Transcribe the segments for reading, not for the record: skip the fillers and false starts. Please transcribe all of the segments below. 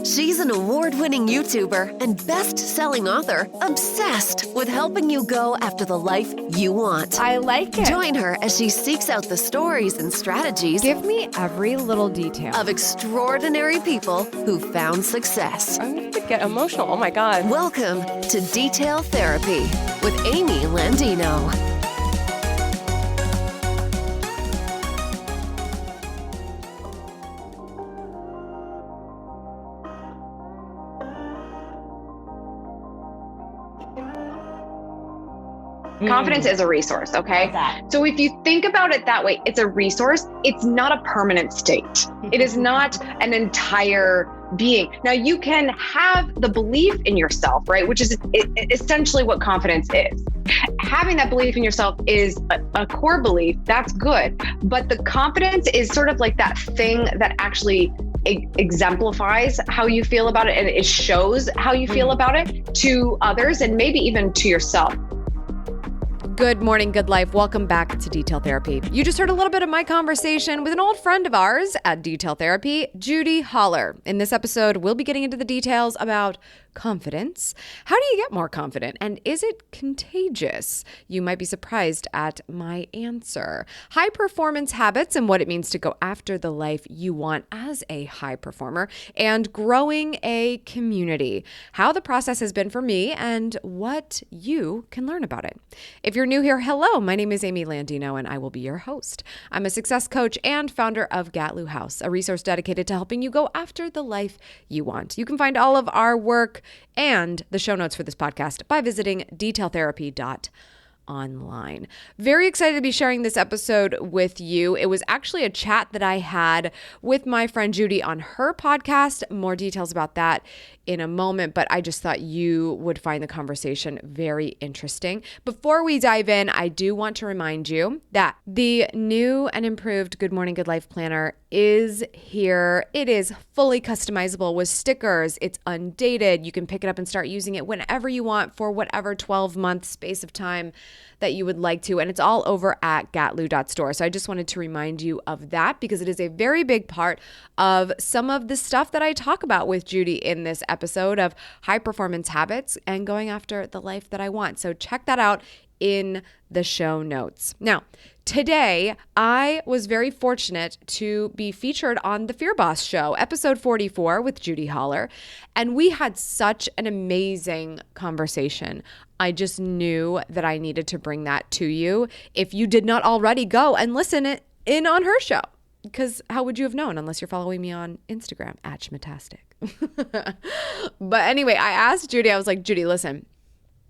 She's an award-winning YouTuber and best-selling author obsessed with helping you go after the life you want. I like it. Join her as she seeks out the stories and strategies Give me every little detail. of extraordinary people who found success. I'm going to get emotional. Oh my God. Welcome to Detail Therapy with Amy Landino. Confidence is a resource, okay? So if you think about it that way, it's a resource. It's not a permanent state. It is not an entire being. Now, you can have the belief in yourself, right? Which is essentially what confidence is. Having that belief in yourself is a core belief. That's good. But the confidence is sort of like that thing that actually exemplifies how you feel about it, and it shows how you feel about it to others and maybe even to yourself. Good morning, good life. Welcome back to Detail Therapy. You just heard a little bit of my conversation with an old friend of ours at Detail Therapy, Judi Holler. In this episode, we'll be getting into the details about confidence. How do you get more confident? And is it contagious? You might be surprised at my answer. High performance habits and what it means to go after the life you want as a high performer, and growing a community. How the process has been for me and what you can learn about it. If you're new here, hello, my name is Amy Landino and I will be your host. I'm a success coach and founder of Gatlu House, a resource dedicated to helping you go after the life you want. You can find all of our work and the show notes for this podcast by visiting detailtherapy.online. Very excited to be sharing this episode with you. It was actually a chat that I had with my friend Judi on her podcast. More details about that in a moment, but I just thought you would find the conversation very interesting. Before we dive in, I do want to remind you that the new and improved Good Morning Good Life Planner is here. It is fully customizable with stickers. It's undated. You can pick it up and start using it whenever you want for whatever 12-month space of time that you would like to. And it's all over at gatlu.store. So I just wanted to remind you of that because it is a very big part of some of the stuff that I talk about with Judi in this episode of high performance habits and going after the life that I want. So check that out in the show notes. Now, today, I was very fortunate to be featured on the Fear Boss Show, episode 44 with Judi Holler, and we had such an amazing conversation. I just knew that I needed to bring that to you. If you did not already go and listen in on her show, because how would you have known unless you're following me on Instagram at Schmatastic? But anyway, I asked Judi, I was like, Judi, listen,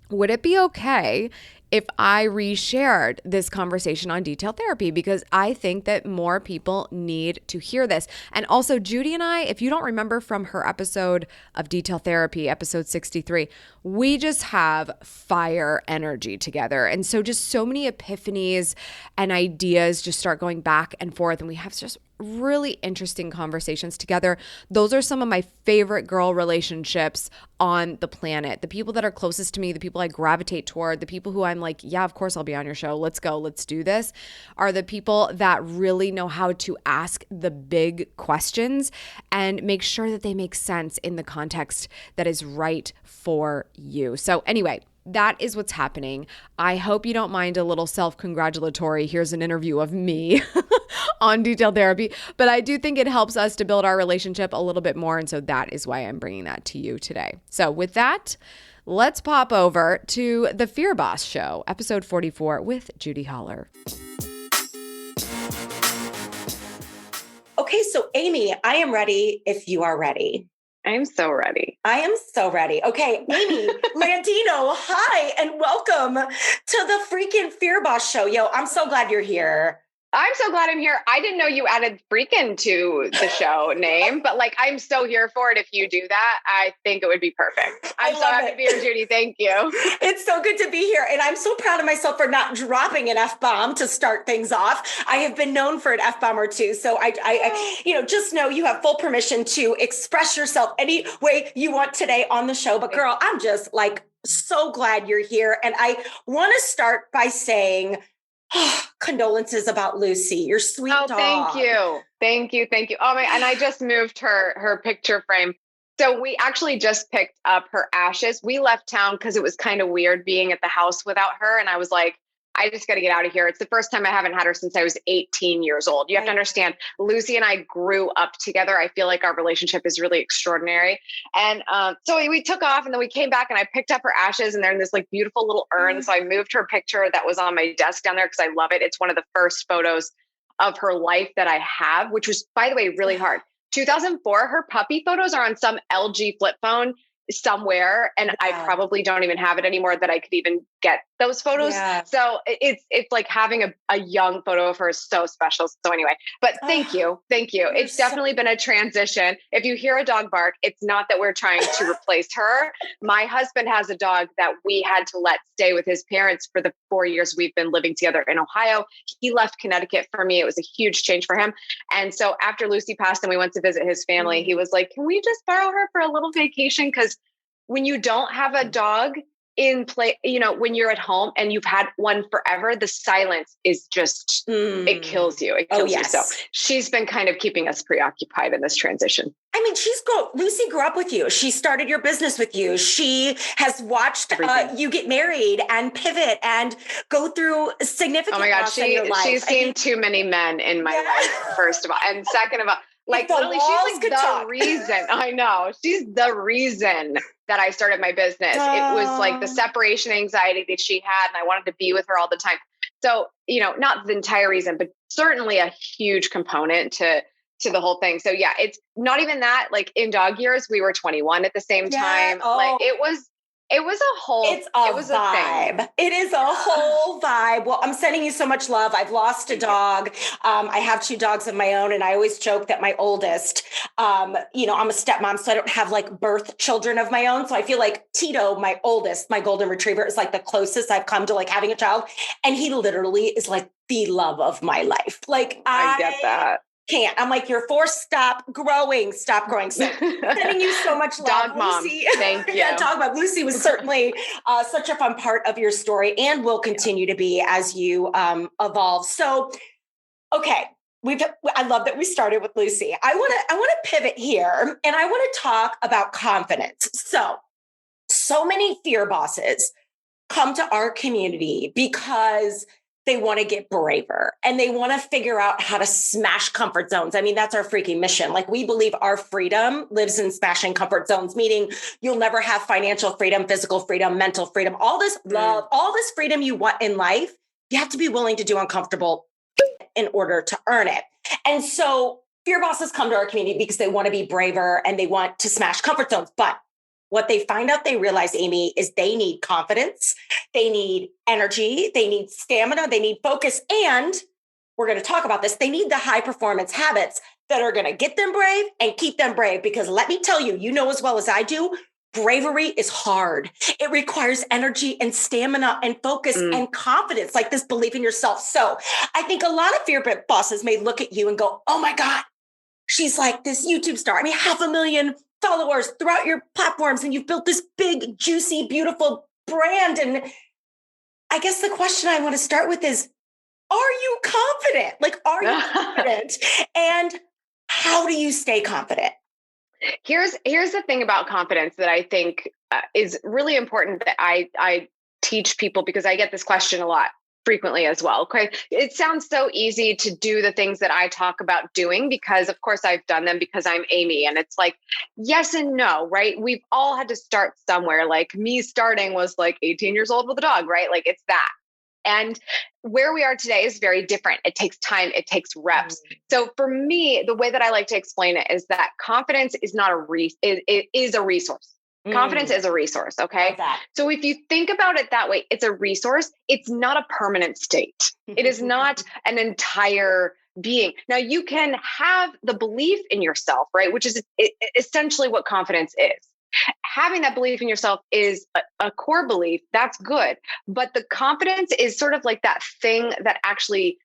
would it be okay if I reshared this conversation on Detail Therapy? Because I think that more people need to hear this. And also Judi and I, if you don't remember from her episode of Detail Therapy, episode 63, we just have fire energy together. And so just so many epiphanies and ideas just start going back and forth. And we have just really interesting conversations together. Those are some of my favorite girl relationships on the planet. The people that are closest to me, the people I gravitate toward, the people who I'm like, yeah, of course I'll be on your show. Let's go. Let's do this, are the people that really know how to ask the big questions and make sure that they make sense in the context that is right for you. So anyway, that is what's happening. I hope you don't mind a little self-congratulatory. Here's an interview of me on Detail Therapy, but I do think it helps us to build our relationship a little bit more. And so that is why I'm bringing that to you today. So with that, let's pop over to the Fear Boss Show, episode 44 with Judi Holler. Okay, so Amy, I am ready if you are ready. I'm so ready. I am so ready. Okay, Amy Landino, hi, and welcome to the freaking Fear Boss Show. Yo, I'm so glad you're here. I'm so glad I'm here. I didn't know you added freaking to the show name, but like, I'm so here for it. If you do that, I think it would be perfect. I'm so happy to be here, Judi. Thank you. It's so good to be here. And I'm so proud of myself for not dropping an F-bomb to start things off. I have been known for an F-bomb or two. So I just know you have full permission to express yourself any way you want today on the show. But girl, I'm just like, so glad you're here. And I want to start by saying, condolences about Lucy, your sweet dog. Thank you. Oh my, and I just moved her picture frame So we actually just picked up her ashes. We left town because it was kind of weird being at the house without her. And I was like, I just got to get out of here. It's the first time I haven't had her since I was 18 years old. You have to understand, Lucy and I grew up together. I feel like our relationship is really extraordinary. And so we took off and then we came back and I picked up her ashes and they're in this like beautiful little urn. So I moved her picture that was on my desk down there because I love it. It's one of the first photos of her life that I have, which was, by the way, really hard. 2004, her puppy photos are on some LG flip phone somewhere. And I probably don't even have it anymore that I could even get those photos. Yeah. So it's like having a young photo of her is so special. So anyway, but thank you. Thank you. It's definitely been a transition. If you hear a dog bark, it's not that we're trying to replace her. My husband has a dog that we had to let stay with his parents for the 4 years we've been living together in Ohio. He left Connecticut for me. It was a huge change for him. And so after Lucy passed and we went to visit his family, he was like, can we just borrow her for a little vacation? Because when you don't have a dog in play, you know, when you're at home and you've had one forever, the silence is just, it kills you. It kills you. So she's been kind of keeping us preoccupied in this transition. I mean, Lucy grew up with you. She started your business with you. She has watched you get married and pivot and go through significant loss in your life. She's seen too many men in my life, first of all. And second of all, like literally, she's like the reason. I know. She's the reason that I started my business. It was like the separation anxiety that she had, and I wanted to be with her all the time. So, you know, not the entire reason, but certainly a huge component to the whole thing. So yeah, it's not even that. Like in dog years, we were 21 at the same time. Like it was a whole, it was vibe. A thing. It is a whole vibe. Well, I'm sending you so much love. I've lost a dog. I have 2 dogs of my own. And I always joke that my oldest, you know, I'm a stepmom, so I don't have like birth children of my own. So I feel like Tito, my oldest, my golden retriever, is like the closest I've come to like having a child. And he literally is like the love of my life. Like I get that. Can't. I'm like, you're forced. Stop growing. So sending you so much love. Dog mom. Lucy. Thank you. Yeah, dog mom. Lucy was certainly such a fun part of your story and will continue to be as you evolve. So, okay. I love that we started with Lucy. I want to pivot here and I want to talk about confidence. So many fear bosses come to our community because they want to get braver and they want to figure out how to smash comfort zones. I mean, that's our freaking mission. Like we believe our freedom lives in smashing comfort zones, meaning you'll never have financial freedom, physical freedom, mental freedom, all this love, all this freedom you want in life. You have to be willing to do uncomfortable in order to earn it. And so fear bosses come to our community because they want to be braver and they want to smash comfort zones. But what they find out, they realize, Amy, is they need confidence, they need energy, they need stamina, they need focus, and we're going to talk about this. They need the high performance habits that are going to get them brave and keep them brave. Because let me tell you, you know as well as I do, bravery is hard. It requires energy and stamina and focus and confidence, like this belief in yourself. So I think a lot of fear bosses may look at you and go, oh my God, she's like this YouTube star. I mean, 500,000 followers throughout your platforms, and you've built this big, juicy, beautiful brand. And I guess the question I want to start with is, are you confident? Like, are you confident? And how do you stay confident? Here's the thing about confidence that I think is really important that I teach people, because I get this question a lot frequently as well. Okay. It sounds so easy to do the things that I talk about doing because of course I've done them because I'm Amy, and it's like, yes and no, right? We've all had to start somewhere. Like me starting was like 18 years old with a dog, right? Like it's that. And where we are today is very different. It takes time. It takes reps. So for me, the way that I like to explain it is that confidence is not it is a resource. Confidence is a resource. Okay. So if you think about it that way, it's a resource. It's not a permanent state. It is not an entire being. Now you can have the belief in yourself, right? Which is essentially what confidence is. Having that belief in yourself is a core belief. That's good. But the confidence is sort of like that thing that actually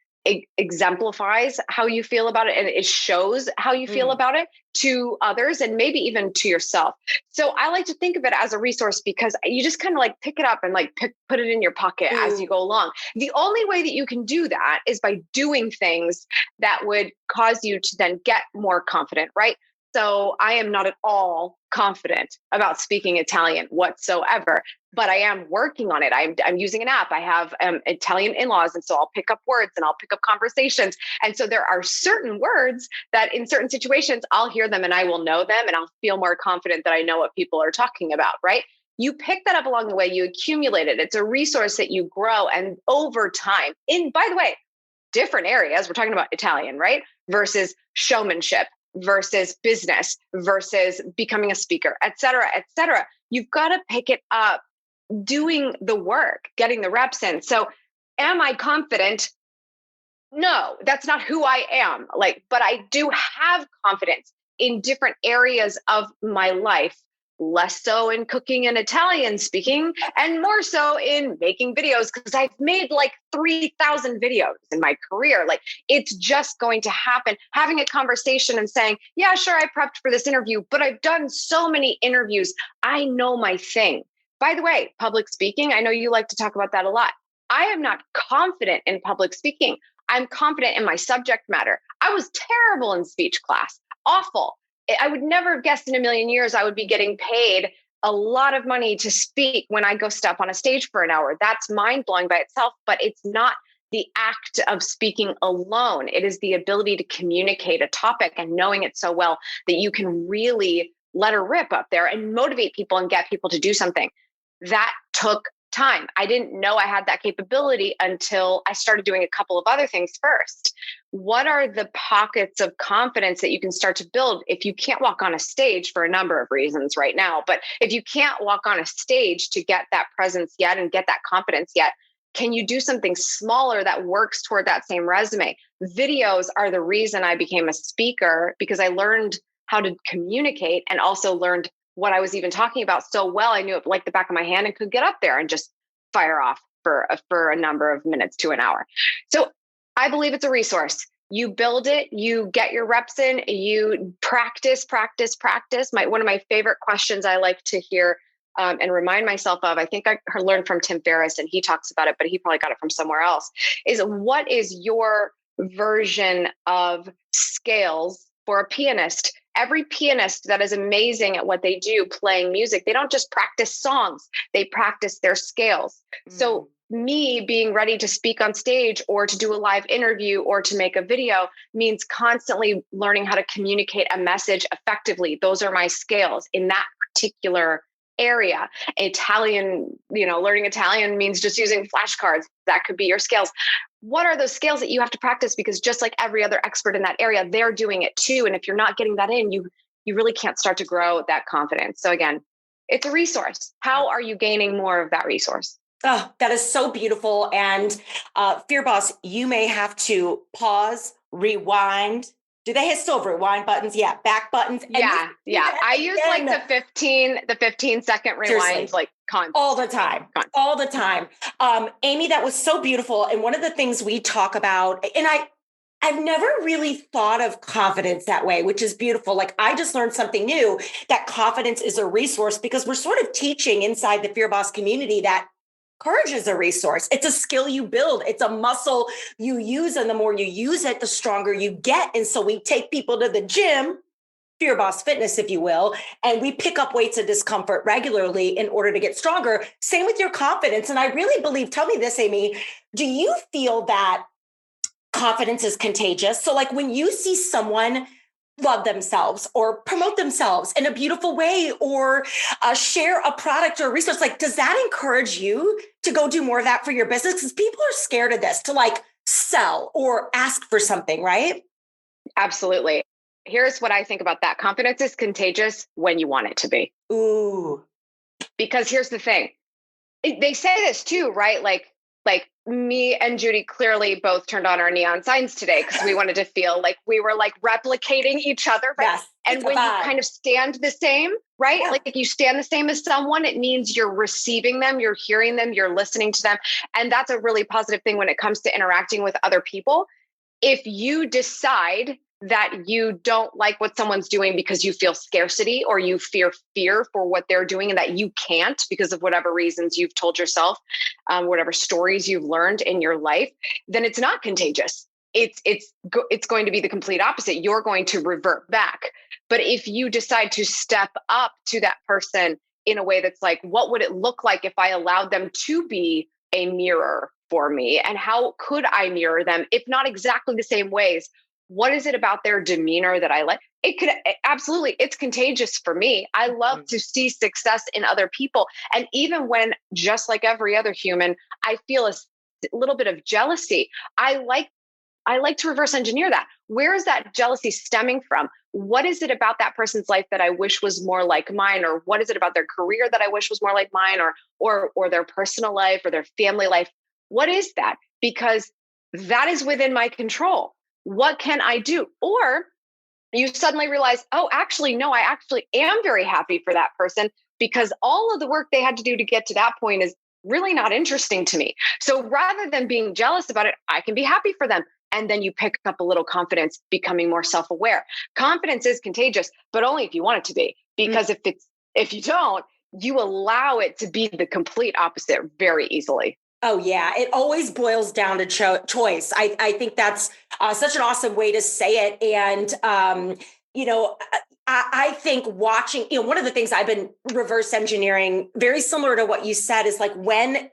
exemplifies how you feel about it, and it shows how you feel about it to others and maybe even to yourself. So I like to think of it as a resource because you just kind of like pick it up and like put it in your pocket as you go along. The only way that you can do that is by doing things that would cause you to then get more confident, right? So I am not at all confident about speaking Italian whatsoever, but I am working on it. I'm using an app. I have Italian in-laws. And so I'll pick up words and I'll pick up conversations. And so there are certain words that in certain situations, I'll hear them and I will know them and I'll feel more confident that I know what people are talking about, right? You pick that up along the way, you accumulate it. It's a resource that you grow. And over time, by the way, different areas, we're talking about Italian, right? Versus showmanship, versus business, versus becoming a speaker, et cetera, et cetera. You've got to pick it up, doing the work, getting the reps in. So am I confident? No, that's not who I am. But I do have confidence in different areas of my life, less so in cooking and Italian speaking, and more so in making videos, because I've made like 3,000 videos in my career. It's just going to happen. Having a conversation and saying, yeah, sure, I prepped for this interview, but I've done so many interviews. I know my thing. By the way, public speaking, I know you like to talk about that a lot. I am not confident in public speaking. I'm confident in my subject matter. I was terrible in speech class, awful. I would never have guessed in a million years I would be getting paid a lot of money to speak when I go step on a stage for an hour. That's mind-blowing by itself, but it's not the act of speaking alone. It is the ability to communicate a topic and knowing it so well that you can really let her rip up there and motivate people and get people to do something. That took time. I didn't know I had that capability until I started doing a couple of other things first. What are the pockets of confidence that you can start to build if you can't walk on a stage for a number of reasons right now? But if you can't walk on a stage to get that presence yet and get that confidence yet, can you do something smaller that works toward that same resume? Videos are the reason I became a speaker, because I learned how to communicate and also learned what I was even talking about so well. I knew it like the back of my hand and could get up there and just fire off for a number of minutes to an hour. So I believe it's a resource. You build it, you get your reps in, you practice. One of my favorite questions I like to hear and remind myself of, I think I learned from Tim Ferriss and he talks about it, but he probably got it from somewhere else, is what is your version of scales for a pianist? Every pianist that is amazing at what they do, playing music, they don't just practice songs, they practice their scales. So me being ready to speak on stage or to do a live interview or to make a video means constantly learning how to communicate a message effectively. Those are my scales in that particular area. Italian, learning Italian means just using flashcards. That could be your scales. What are those scales that you have to practice? Because just like every other expert in that area, they're doing it too. And if you're not getting that in, you really can't start to grow that confidence. So again, it's a resource. How are you gaining more of that resource? Oh, that is so beautiful. And Fear Boss, you may have to pause, rewind. Do they still have rewind buttons? Yeah, back buttons. And yeah. I use like the 15 second rewind, seriously. Constant. All the time. Amy, that was so beautiful. And one of the things we talk about, and I've never really thought of confidence that way, which is beautiful. Like I just learned something new, that confidence is a resource, because we're sort of teaching inside the Fear Boss community that courage is a resource. It's a skill you build. It's a muscle you use. And the more you use it, the stronger you get. And so we take people to the gym, Fear Boss Fitness, if you will, and we pick up weights of discomfort regularly in order to get stronger. Same with your confidence. And I really believe, tell me this, Amy, do you feel that confidence is contagious? So like when you see someone love themselves or promote themselves in a beautiful way or share a product or a resource, like, does that encourage you to go do more of that for your business? Because people are scared of this, to like sell or ask for something, right? Absolutely. Here's what I think about that. Confidence is contagious when you want it to be. Ooh. Because here's the thing. They say this too, right? Like me and Judi clearly both turned on our neon signs today because we wanted to feel like we were like replicating each other, right? Yes, and when you kind of stand the same, right? Yeah. Like if you stand the same as someone, it means you're receiving them, you're hearing them, you're listening to them. And that's a really positive thing when it comes to interacting with other people. If you decide that you don't like what someone's doing because you feel scarcity or you fear for what they're doing and that you can't because of whatever reasons you've told yourself, whatever stories you've learned in your life, then it's not contagious. It's going to be the complete opposite. You're going to revert back. But if you decide to step up to that person in a way that's like, what would it look like if I allowed them to be a mirror for me? And how could I mirror them, if not exactly the same ways? What is it about their demeanor that I like? It could absolutely, it's contagious for me. I love to see success in other people. And even when, just like every other human, I feel a little bit of jealousy, I like to reverse engineer that. Where is that jealousy stemming from? What is it about that person's life that I wish was more like mine? Or what is it about their career that I wish was more like mine, or their personal life or their family life? What is that? Because that is within my control. What can I do? Or you suddenly realize, oh, actually, no, I actually am very happy for that person, because all of the work they had to do to get to that point is really not interesting to me. So rather than being jealous about it, I can be happy for them. And then you pick up a little confidence, becoming more self-aware. Confidence is contagious, but only if you want it to be. Because if you don't, you allow it to be the complete opposite very easily. Oh, yeah. It always boils down to choice. I think that's such an awesome way to say it. And, I think watching, one of the things I've been reverse engineering, very similar to what you said, is like when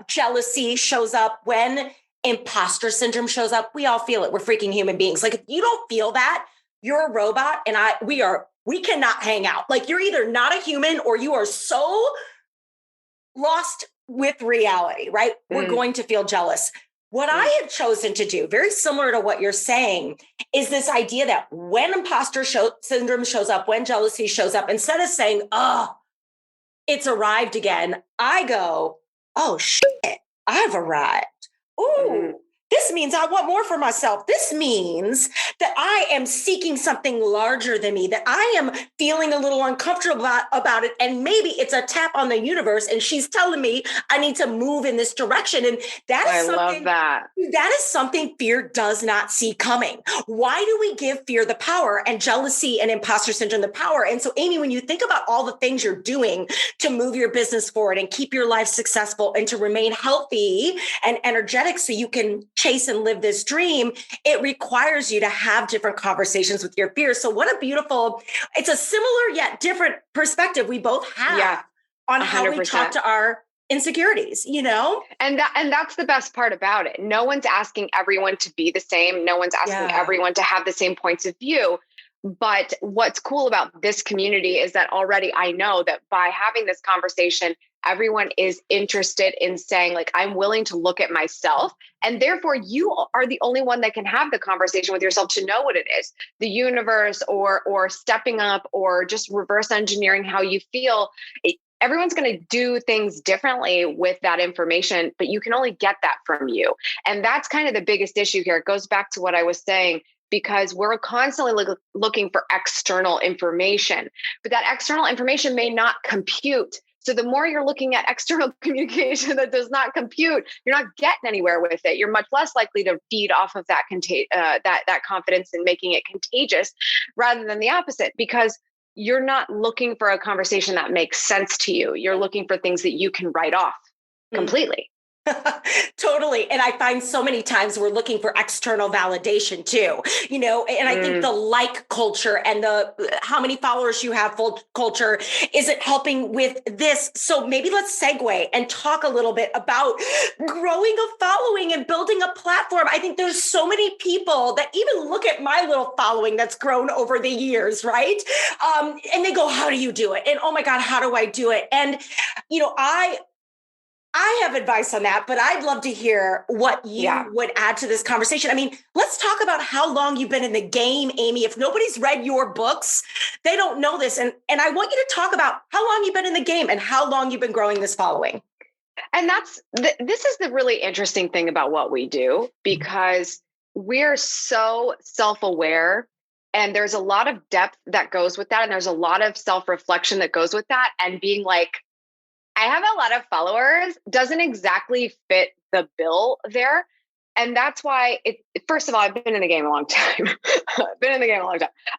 jealousy shows up, when imposter syndrome shows up, we all feel it. We're freaking human beings. Like, if you don't feel that, you're a robot, and we cannot hang out. Like, you're either not a human or you are so lost with reality, right? We're going to feel jealous. What I have chosen to do, very similar to what you're saying, is this idea that when imposter syndrome shows up, when jealousy shows up, instead of saying, oh, it's arrived again, I go, oh, shit, I've arrived. Ooh, this means I want more for myself. This means that I am seeking something larger than me, that I am feeling a little uncomfortable about it. And maybe it's a tap on the universe, and she's telling me I need to move in this direction. And I love that. That is something fear does not see coming. Why do we give fear the power, and jealousy and imposter syndrome the power? And so, Amy, when you think about all the things you're doing to move your business forward and keep your life successful and to remain healthy and energetic so you can chase and live this dream, it requires you to have different conversations with your fears. So what a beautiful, it's a similar yet different perspective we both have on 100%. How we talk to our insecurities, And that's the best part about it. No one's asking everyone to be the same. No one's asking everyone to have the same points of view. But what's cool about this community is that already I know that by having this conversation, everyone is interested in saying, like, I'm willing to look at myself. And therefore, you are the only one that can have the conversation with yourself to know what it is. The universe or stepping up or just reverse engineering how you feel. Everyone's going to do things differently with that information, but you can only get that from you. And that's kind of the biggest issue here. It goes back to what I was saying, because we're constantly looking for external information, but that external information may not compute. So the more you're looking at external communication that does not compute, you're not getting anywhere with it. You're much less likely to feed off of that that confidence and making it contagious, rather than the opposite, because you're not looking for a conversation that makes sense to you. You're looking for things that you can write off completely. Totally. And I find so many times we're looking for external validation too, and I think the like culture and the how many followers you have full culture isn't helping with this. So maybe let's segue and talk a little bit about growing a following and building a platform. I think there's so many people that even look at my little following that's grown over the years, right? And they go, how do you do it? And oh my God, how do I do it? And, I have advice on that, but I'd love to hear what you would add to this conversation. I mean, let's talk about how long you've been in the game, Amy. If nobody's read your books, they don't know this. And I want you to talk about how long you've been in the game and how long you've been growing this following. And this is the really interesting thing about what we do, because we're so self-aware, and there's a lot of depth that goes with that. And there's a lot of self-reflection that goes with that. And being like, I have a lot of followers doesn't exactly fit the bill there. And that's why first of all, I've been in the game a long time.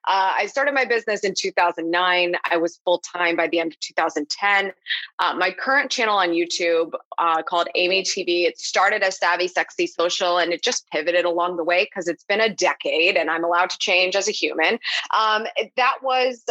I started my business in 2009. I was full-time by the end of 2010. My current channel on YouTube called Amy TV, it started as Savvy Sexy Social, and it just pivoted along the way because it's been a decade and I'm allowed to change as a human. That was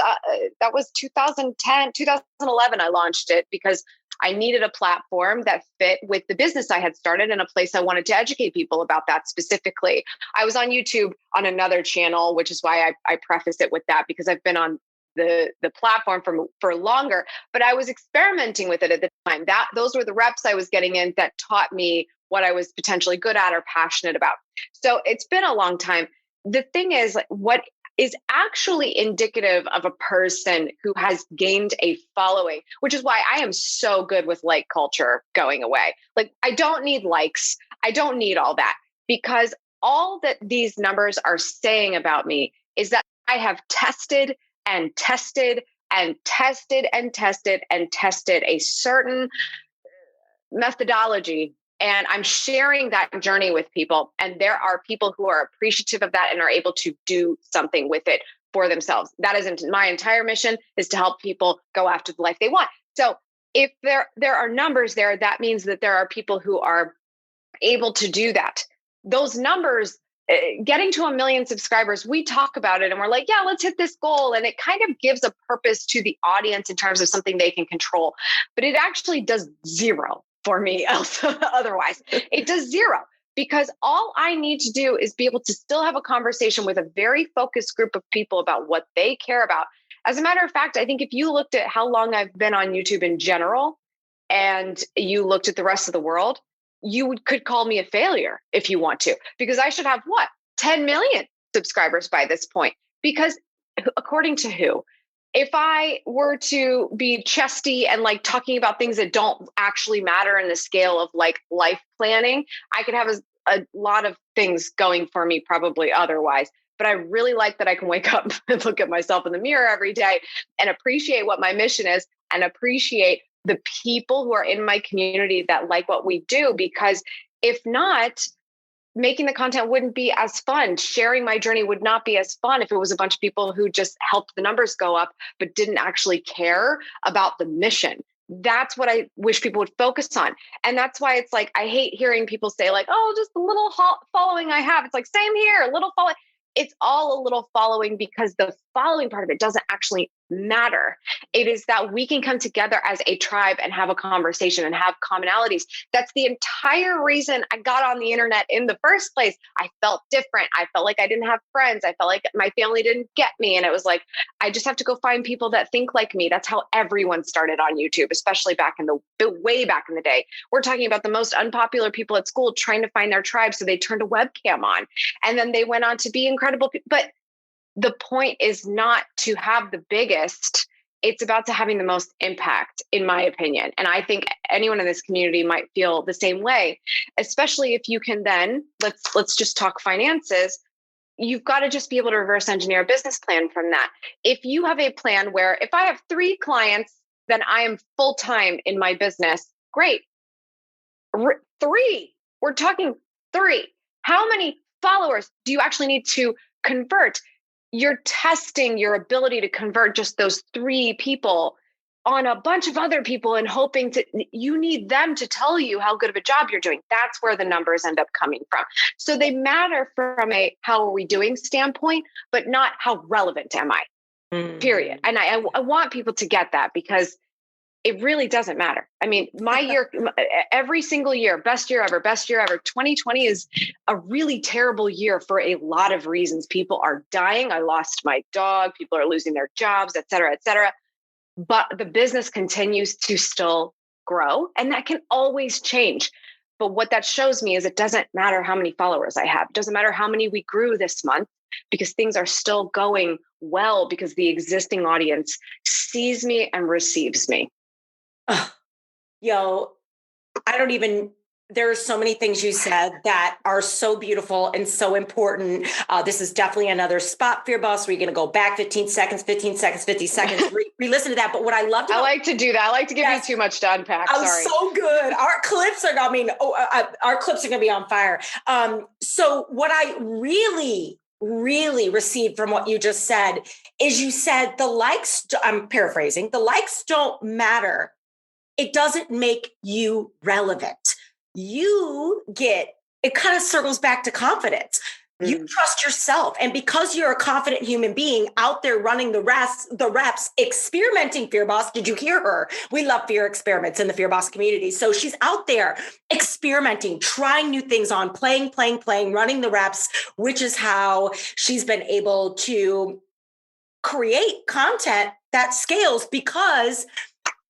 2010, 2011, I launched it because I needed a platform that fit with the business I had started and a place I wanted to educate people about that specifically. I was on YouTube on another channel, which is why I preface it with that, because I've been on the platform for longer, but I was experimenting with it at the time. Those were the reps I was getting in that taught me what I was potentially good at or passionate about. So it's been a long time. The thing is, what is actually indicative of a person who has gained a following, which is why I am so good with like culture going away. Like, I don't need likes. I don't need all that, because all that these numbers are saying about me is that I have tested and tested and tested and tested and tested a certain methodology. And I'm sharing that journey with people. And there are people who are appreciative of that and are able to do something with it for themselves. That isn't my entire mission, is to help people go after the life they want. So if there are numbers there, that means that there are people who are able to do that. Those numbers, getting to 1 million subscribers, we talk about it and we're like, yeah, let's hit this goal. And it kind of gives a purpose to the audience in terms of something they can control. But it actually does zero for me otherwise. It does zero, because all I need to do is be able to still have a conversation with a very focused group of people about what they care about. As a matter of fact, I think if you looked at how long I've been on YouTube in general, and you looked at the rest of the world, you could call me a failure if you want to, because I should have 10 million subscribers by this point. Because according to who? If I were to be chesty and like talking about things that don't actually matter in the scale of like life planning, I could have a lot of things going for me probably otherwise. But I really like that I can wake up and look at myself in the mirror every day and appreciate what my mission is, and appreciate the people who are in my community that like what we do. Because if not, making the content wouldn't be as fun. Sharing my journey would not be as fun if it was a bunch of people who just helped the numbers go up, but didn't actually care about the mission. That's what I wish people would focus on. And that's why it's like, I hate hearing people say like, oh, just a little following I have. It's like, same here, a little following. It's all a little following, because the following part of it doesn't actually matter. It is that we can come together as a tribe and have a conversation and have commonalities. That's the entire reason I got on the internet in the first place. I felt different. I felt like I didn't have friends. I felt like my family didn't get me. And it was like, I just have to go find people that think like me. That's how everyone started on YouTube, especially back in the way back in the day. We're talking about the most unpopular people at school trying to find their tribe. So they turned a webcam on, and then they went on to be incredible. But the point is not to have the biggest, it's about to having the most impact, in my opinion. And I think anyone in this community might feel the same way, especially if you can then, let's just talk finances. You've got to just be able to reverse engineer a business plan from that. If you have a plan where if I have 3 clients, then I am full-time in my business, great. 3, we're talking 3. How many followers do you actually need to convert? You're testing your ability to convert just those 3 people on a bunch of other people and hoping you need them to tell you how good of a job you're doing. That's where the numbers end up coming from. So they matter from a how are we doing standpoint, but not how relevant am I, period. And I want people to get that, because it really doesn't matter. I mean, my year, every single year, best year ever, best year ever. 2020 is a really terrible year for a lot of reasons. People are dying. I lost my dog. People are losing their jobs, et cetera, et cetera. But the business continues to still grow, and that can always change. But what that shows me is it doesn't matter how many followers I have. It doesn't matter how many we grew this month, because things are still going well, because the existing audience sees me and receives me. Yo, I don't even there are so many things you said that are so beautiful and so important. This is definitely another spot, Fear Boss, where you're going to go back 15 seconds, 15 seconds, 50 seconds, re-listen to that. But what I loved I like to do that. I like to give you too much to unpack. Sorry. So good. Our clips are, our clips are going to be on fire. So what I really received from what you just said is you said the likes, I'm paraphrasing, the likes don't matter. It doesn't make you relevant. It kind of circles back to confidence. You trust yourself. And because you're a confident human being out there running the reps, experimenting, Fear Boss. Did you hear her? We love fear experiments in the Fear Boss community. So she's out there experimenting, trying new things on, playing, running the reps, which is how she's been able to create content that scales. Because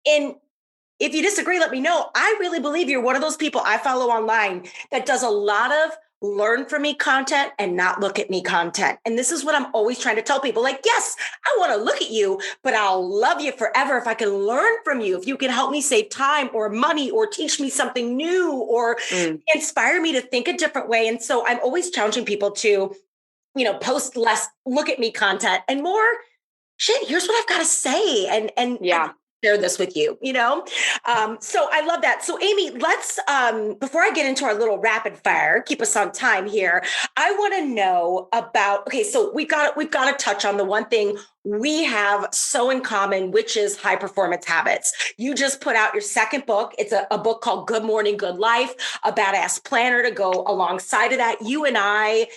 if you disagree, let me know. I really believe you're one of those people I follow online that does a lot of learn from me content and not look at me content. And this is what I'm always trying to tell people. Like, yes, I want to look at you, but I'll love you forever if I can learn from you, if you can help me save time or money or teach me something new or inspire me to think a different way. And so I'm always challenging people to, post less look at me content and more shit. Here's what I've got to say. And share this with you, So I love that. So Amy, let's, before I get into our little rapid fire, keep us on time here. I want to know about, okay, so we've got to touch on the one thing we have so in common, which is high performance habits. You just put out your second book. It's a book called Good Morning, Good Life, a badass planner to go alongside of that. You and I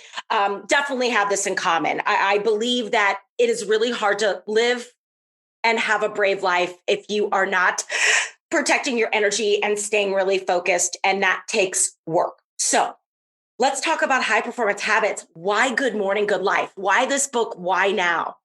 definitely have this in common. I believe that it is really hard to live and have a brave life if you are not protecting your energy and staying really focused. And that takes work. So let's talk about high performance habits. Why Good Morning, Good Life? Why this book? Why now?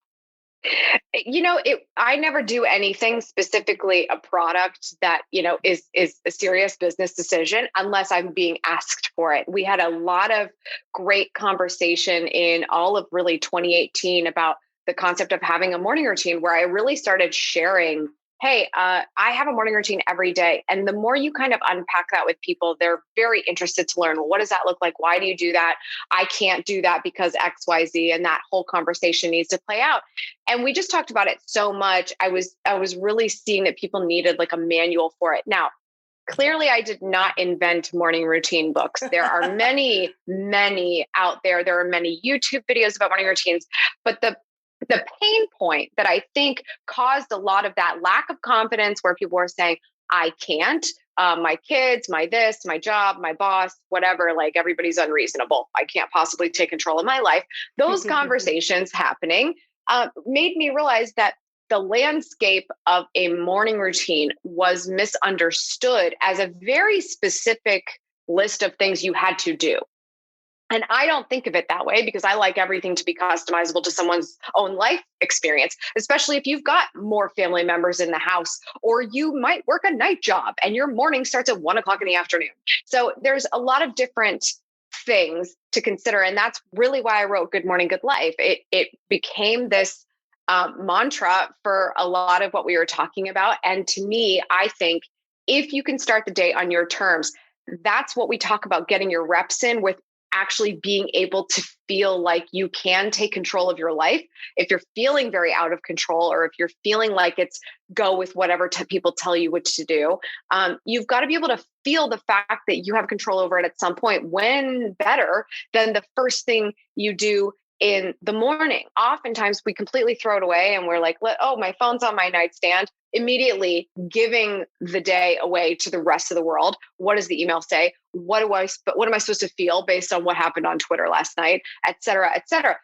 I never do anything specifically a product that, is a serious business decision unless I'm being asked for it. We had a lot of great conversation in all of really 2018 about the concept of having a morning routine, where I really started sharing, hey, I have a morning routine every day. And the more you kind of unpack that with people, they're very interested to learn, well, what does that look like? Why do you do that? I can't do that because X, Y, Z. And that whole conversation needs to play out. And we just talked about it so much. I was really seeing that people needed like a manual for it. Now, clearly, I did not invent morning routine books. There are many, many out there. There are many YouTube videos about morning routines, but the pain point that I think caused a lot of that lack of confidence, where people were saying, I can't, my kids, my this, my job, my boss, whatever, like everybody's unreasonable. I can't possibly take control of my life. Those conversations happening made me realize that the landscape of a morning routine was misunderstood as a very specific list of things you had to do. And I don't think of it that way, because I like everything to be customizable to someone's own life experience, especially if you've got more family members in the house, or you might work a night job and your morning starts at 1 o'clock in the afternoon. So there's a lot of different things to consider. And that's really why I wrote Good Morning, Good Life. It became this mantra for a lot of what we were talking about. And to me, I think if you can start the day on your terms, that's what we talk about, getting your reps in with actually being able to feel like you can take control of your life. If you're feeling very out of control, or if you're feeling like it's go with whatever people tell you what to do, you've got to be able to feel the fact that you have control over it at some point, when better than the first thing you do in the morning. Oftentimes we completely throw it away and we're like, oh, my phone's on my nightstand, immediately giving the day away to the rest of the world. What does the email say? What am I supposed to feel based on what happened on Twitter last night, et cetera, et cetera.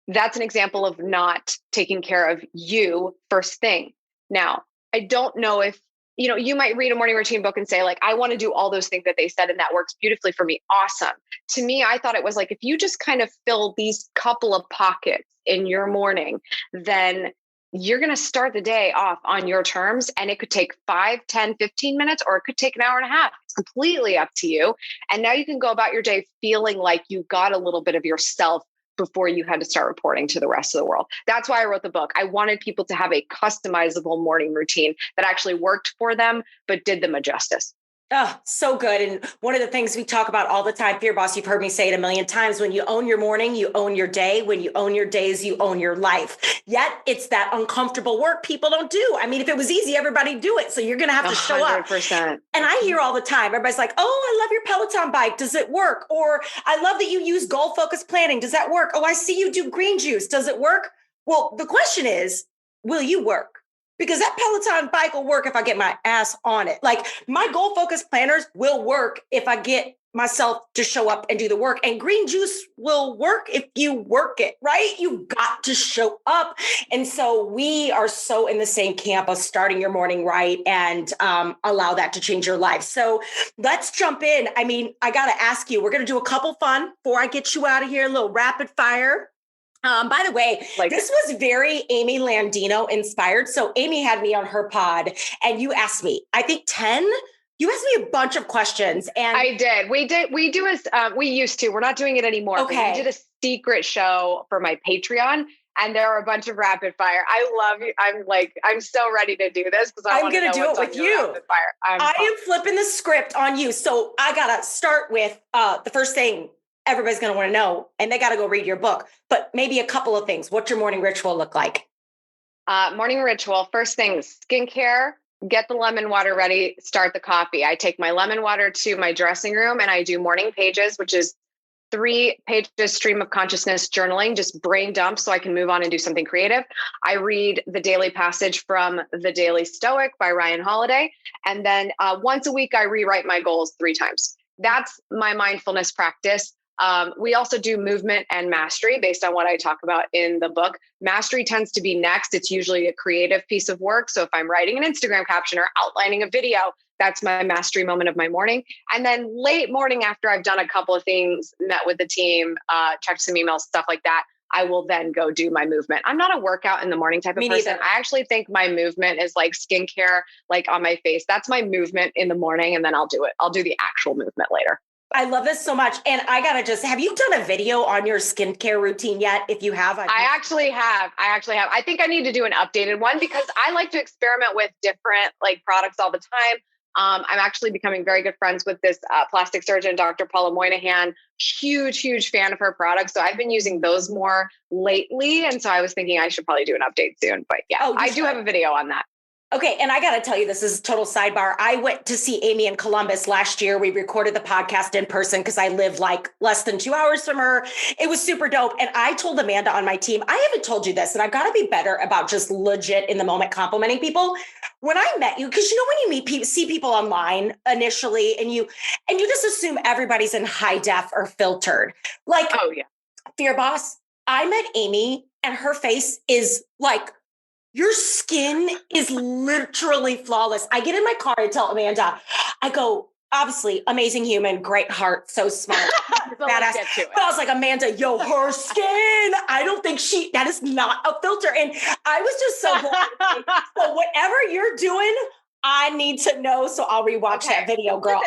That's an example of not taking care of you first thing. Now, I don't know if, you might read a morning routine book and say, like, I want to do all those things that they said, and that works beautifully for me. Awesome. To me, I thought it was like, if you just kind of fill these couple of pockets in your morning, then you're going to start the day off on your terms. And it could take 5, 10, 15 minutes, or it could take an hour and a half. It's completely up to you. And now you can go about your day feeling like you got a little bit of yourself before you had to start reporting to the rest of the world. That's why I wrote the book. I wanted people to have a customizable morning routine that actually worked for them, but did them a justice. Oh, so good. And one of the things we talk about all the time, Fear Boss, you've heard me say it a million times. When you own your morning, you own your day. When you own your days, you own your life. Yet it's that uncomfortable work people don't do. I mean, if it was easy, everybody'd do it. So you're going to have to show up. 100%. And I hear all the time, everybody's like, oh, I love your Peloton bike. Does it work? Or I love that you use goal focused planning. Does that work? Oh, I see you do green juice. Does it work? Well, the question is, will you work? Because that Peloton bike will work if I get my ass on it. Like my goal focused planners will work if I get myself to show up and do the work. And green juice will work if you work it, right? You got to show up. And so we are so in the same camp of starting your morning right and allow that to change your life. So let's jump in. I mean, I got to ask you, we're going to do a couple fun before I get you out of here, a little rapid fire. By the way, this was very Amy Landino inspired. So Amy had me on her pod and you asked me, I think 10, you asked me a bunch of questions. And I did. We used to, we're not doing it anymore. Okay. We did a secret show for my Patreon and there are a bunch of rapid fire. I love you. I'm so ready to do this because I'm going to do it with you. I am flipping the script on you. So I got to start with the first thing everybody's going to want to know, and they got to go read your book, but maybe a couple of things. What's your morning ritual look like? Morning ritual. First thing, skincare, get the lemon water ready, start the coffee. I take my lemon water to my dressing room and I do morning pages, which is 3 pages stream of consciousness journaling, just brain dump so I can move on and do something creative. I read the daily passage from The Daily Stoic by Ryan Holiday. And then once a week, I rewrite my goals 3 times. That's my mindfulness practice. We also do movement and mastery based on what I talk about in the book. Mastery tends to be next. It's usually a creative piece of work. So if I'm writing an Instagram caption or outlining a video, that's my mastery moment of my morning. And then late morning after I've done a couple of things, met with the team, checked some emails, stuff like that, I will then go do my movement. I'm not a workout in the morning type of person. I actually think my movement is like skincare, like on my face. That's my movement in the morning. And then I'll do it. I'll do the actual movement later. I love this so much. And I got to have you done a video on your skincare routine yet? If you have, I actually have. I think I need to do an updated one because I like to experiment with different like products all the time. I'm actually becoming very good friends with this plastic surgeon, Dr. Paula Moynihan, huge fan of her products. So I've been using those more lately. And so I was thinking I should probably do an update soon, but yeah, I do have a video on that. Okay. And I got to tell you, this is a total sidebar. I went to see Amy in Columbus last year. We recorded the podcast in person because I live like less than 2 hours from her. It was super dope. And I told Amanda on my team, I haven't told you this, and I've got to be better about just legit in the moment complimenting people. When I met you, because you know, when you see people online initially and you just assume everybody's in high def or filtered. Like, oh yeah, Fear Boss, I met Amy and her face is like, your skin is literally flawless. I get in my car and tell Amanda, I go, obviously, amazing human, great heart, so smart, badass. But I was like, Amanda, yo, her skin, I don't think that is not a filter. And I was just so bored. So whatever you're doing, I need to know. So I'll rewatch that video, girl.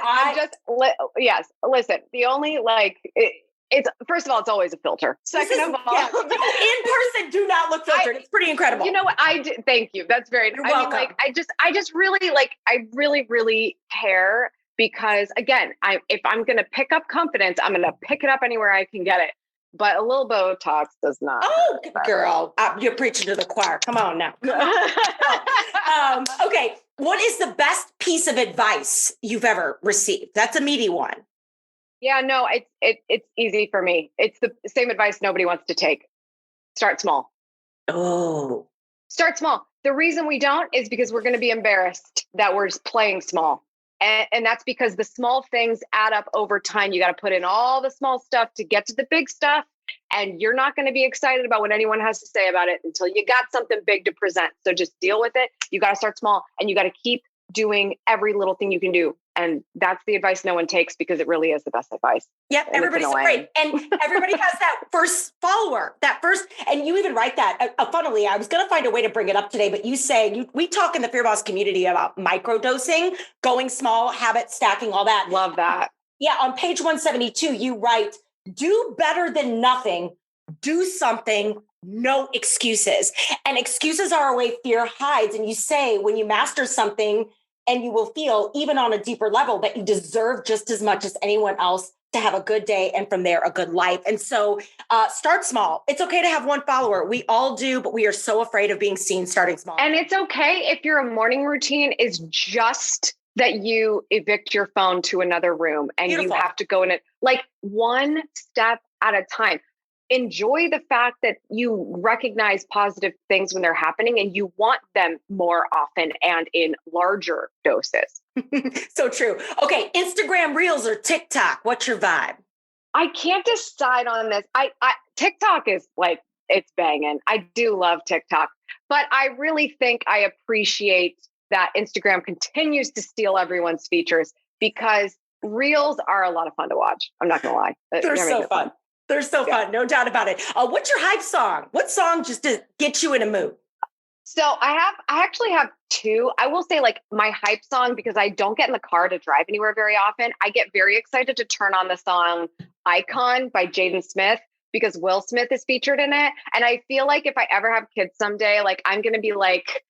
Listen, the only it's first of all, it's always a filter. Second of all, in person, do not look filtered. It's pretty incredible. You know what? Thank you. That's very. You're welcome. Mean, I just really care because again, if I'm going to pick up confidence, I'm going to pick it up anywhere I can get it. But a little Botox does not. Oh, girl, you're preaching to the choir. Come on now. Okay, what is the best piece of advice you've ever received? That's a meaty one. Yeah, no, it's easy for me. It's the same advice nobody wants to take. Start small. Oh. Start small. The reason we don't is because we're going to be embarrassed that we're playing small. And that's because the small things add up over time. You got to put in all the small stuff to get to the big stuff. And you're not going to be excited about what anyone has to say about it until you got something big to present. So just deal with it. You got to start small and you got to keep doing every little thing you can do. And that's the advice no one takes because it really is the best advice. Yep. Everybody's great. And everybody has that first follower, and you even write that. Funnily, I was going to find a way to bring it up today, but you say, we talk in the Fear Boss community about microdosing, going small, habit stacking, all that. Love that. Yeah. On page 172, you write, do better than nothing, do something, no excuses. And excuses are a way fear hides. And you say, when you master something, and you will feel, even on a deeper level, that you deserve just as much as anyone else to have a good day and from there a good life. And so start small. It's okay to have one follower. We all do, but we are so afraid of being seen starting small. And it's okay if your morning routine is just that you evict your phone to another room and Beautiful. you have to go in it like one step at a time. Enjoy the fact that you recognize positive things when they're happening and you want them more often and in larger doses. So true. Okay, Instagram Reels or TikTok, what's your vibe? I can't decide on this. I TikTok is like, it's banging. I do love TikTok, but I really think I appreciate that Instagram continues to steal everyone's features because Reels are a lot of fun to watch. I'm not going to lie. They're so fun. They're so fun. No doubt about it. What's your hype song? What song just to get you in a mood? So I actually have two. I will say like my hype song, because I don't get in the car to drive anywhere very often. I get very excited to turn on the song Icon by Jaden Smith because Will Smith is featured in it. And I feel like if I ever have kids someday, like I'm going to be like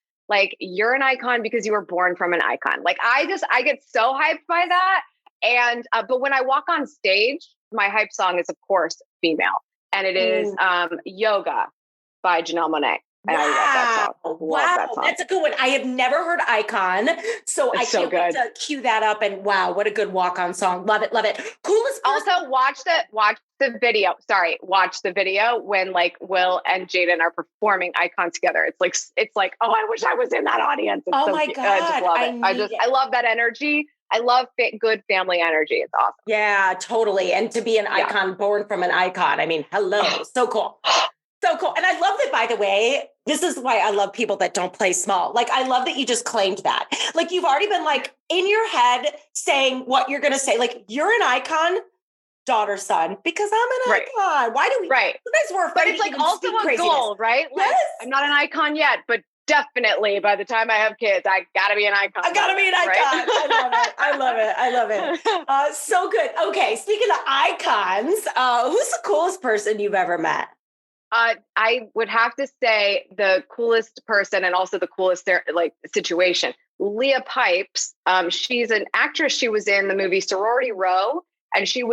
you're an icon because you were born from an icon. Like I get so hyped by that. And, but when I walk on stage, my hype song is of course female, and it is Yoga by Janelle Monáe. And I love that song. That song. That's a good one. I have never heard Icon, so I can't wait to cue that up. And wow, what a good walk-on song. Love it, love it. Coolest person. Also, watch the video. Sorry, watch the video when like Will and Jaden are performing Icon together. It's like, oh, I wish I was in that audience. It's my God, I just love it. I love that energy. I love good family energy. It's awesome. Yeah, totally. And to be an icon born from an icon. I mean, hello. So cool. So cool. And I love that, by the way, this is why I love people that don't play small. Like, I love that you just claimed that. Like, you've already been like in your head saying what you're going to say. Like, you're an icon, daughter, son, because I'm an icon. Why do we? Right. You guys were afraid. But it's like also a goal, right? Like, yes. I'm not an icon yet, but definitely by the time I have kids, I gotta be an icon. I gotta be an icon. Right? I love it. I love it. So good. Okay. Speaking of icons, who's the coolest person you've ever met? I would have to say the coolest person and also the coolest situation. Leah Pipes. She's an actress. She was in the movie Sorority Row, and she's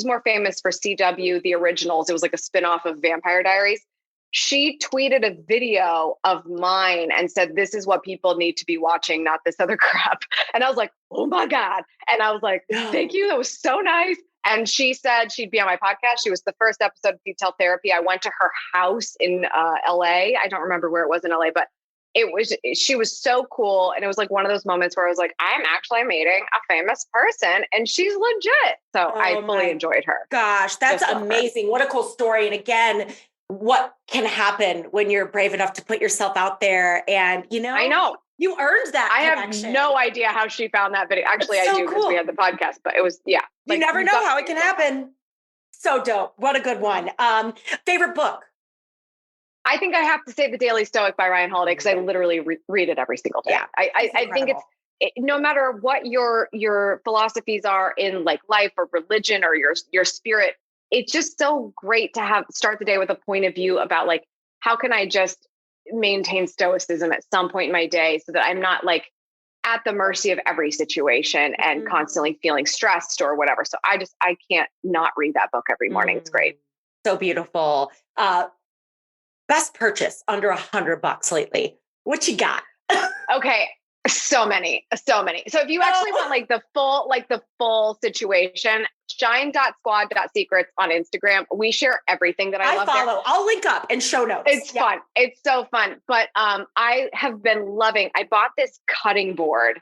more famous for CW, The Originals. It was like a spinoff of Vampire Diaries. She tweeted a video of mine and said, "This is what people need to be watching, not this other crap." And I was like, oh my God. And I was like, thank you. That was so nice. And she said she'd be on my podcast. She was the first episode of Detail Therapy. I went to her house in LA. I don't remember where it was in LA, but she was so cool. And it was like one of those moments where I was like, I'm actually meeting a famous person and she's legit. So I fully enjoyed her. Gosh, that's amazing. What a cool story. And again, what can happen when you're brave enough to put yourself out there? And, I know. You earned that. I have no idea how she found that video. Actually, I do because we had the podcast, but it was, You never know how it can happen. So dope. What a good one. Favorite book? I think I have to say The Daily Stoic by Ryan Holiday because I literally read it every single day. Yeah, I think no matter what your philosophies are in like life or religion or your spirit, it's just so great to start the day with a point of view about like, how can I just maintain stoicism at some point in my day so that I'm not like at the mercy of every situation and constantly feeling stressed or whatever. So I can't not read that book every morning. It's great. So beautiful. Best purchase under $100 lately. What you got? Okay. So many. So if you actually want like the full situation, shine.squad.secrets on Instagram. We share everything that I love follow. there. I'll link up and show notes. It's fun. It's so fun. But I have been I bought this cutting board,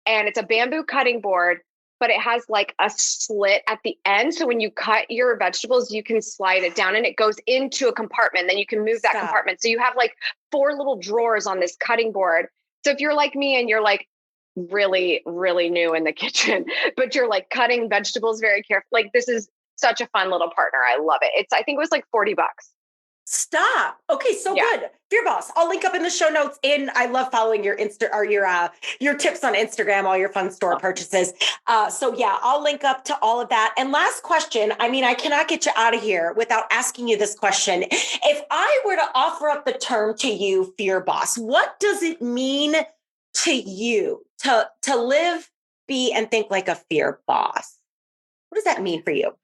and it's a bamboo cutting board, but it has like a slit at the end. So when you cut your vegetables, you can slide it down and it goes into a compartment. Then you can move that compartment. So you have like 4 little drawers on this cutting board. So if you're like me and you're like really, really new in the kitchen, but you're like cutting vegetables very carefully, like this is such a fun little partner. I love it. I think it was like $40. Stop. Okay. So good. Fear Boss. I'll link up in the show notes. I love following your your tips on Instagram, all your fun store purchases. So yeah, I'll link up to all of that. And last question. I mean, I cannot get you out of here without asking you this question. If I were to offer up the term to you, Fear Boss, what does it mean to you to live, be, and think like a fear boss? What does that mean for you?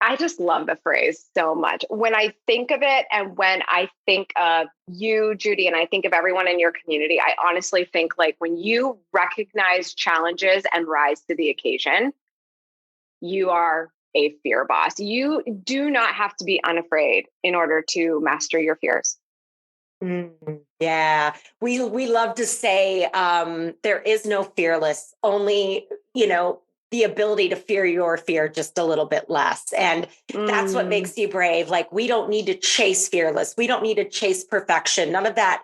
I just love the phrase so much. When I think of it and when I think of you, Judi, and I think of everyone in your community, I honestly think like when you recognize challenges and rise to the occasion, you are a fear boss. You do not have to be unafraid in order to master your fears. Yeah, we love to say there is no fearless, only, the ability to fear your fear just a little bit less. And that's what makes you brave. Like, we don't need to chase fearless. We don't need to chase perfection. None of that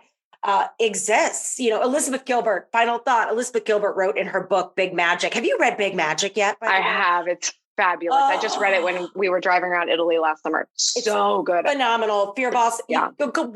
exists. Elizabeth Gilbert, final thought, Elizabeth Gilbert wrote in her book, Big Magic. Have you read Big Magic yet? I have. It's fabulous. I just read it when we were driving around Italy last summer. So good. Phenomenal. Fear Boss. Yeah. Go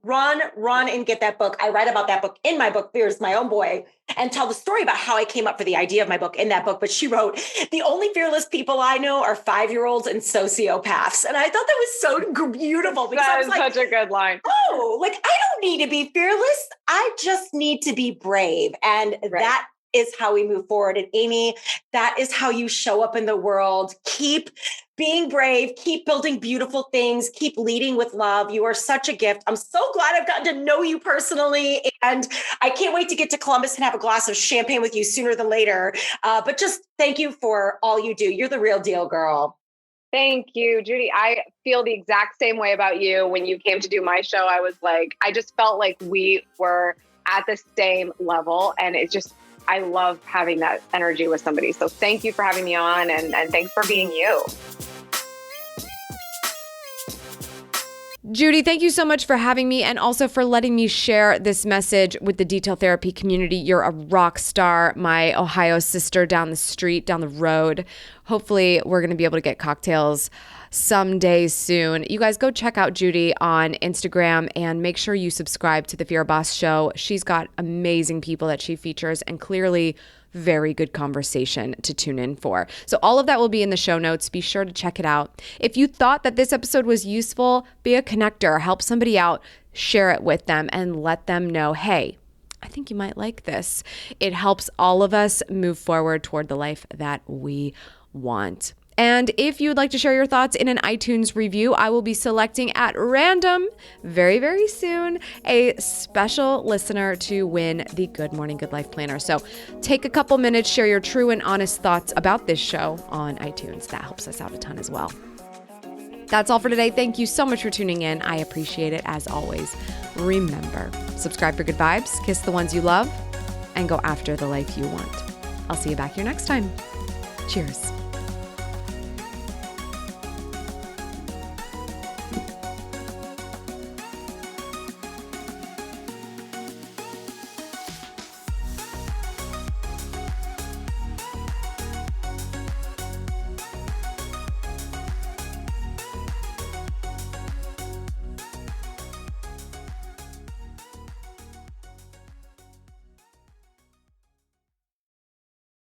run and get that book. I write about that book in my book, Fears, My Own Boy, and tell the story about how I came up for the idea of my book in that book. But she wrote, the only fearless people I know are 5-year-olds and sociopaths. And I thought that was so beautiful because that I was is such a good line. Oh, like, I don't need to be fearless. I just need to be brave. And that is how we move forward. And Amy, that is how you show up in the world. Keep being brave, keep building beautiful things, keep leading with love. You are such a gift. I'm so glad I've gotten to know you personally. And I can't wait to get to Columbus and have a glass of champagne with you sooner than later. But just thank you for all you do. You're the real deal, girl. Thank you, Judi. I feel the exact same way about you. When you came to do my show, I just felt like we were at the same level. And I love having that energy with somebody. So thank you for having me on, and thanks for being you. Judi, thank you so much for having me and also for letting me share this message with the detail therapy community. You're a rock star, my Ohio sister down the street, down the road. Hopefully, we're going to be able to get cocktails someday soon. You guys go check out Judi on Instagram and make sure you subscribe to the Fear Boss Show. She's got amazing people that she features and clearly very good conversation to tune in for. So all of that will be in the show notes. Be sure to check it out. If you thought that this episode was useful, be a connector, help somebody out, share it with them, and let them know, hey, I think you might like this. It helps all of us move forward toward the life that we want. And if you'd like to share your thoughts in an iTunes review, I will be selecting at random very, very soon a special listener to win the Good Morning Good Life Planner. So take a couple minutes, share your true and honest thoughts about this show on iTunes. That helps us out a ton as well. That's all for today. Thank you so much for tuning in. I appreciate it as always. Remember, subscribe for good vibes, kiss the ones you love, and go after the life you want. I'll see you back here next time. Cheers.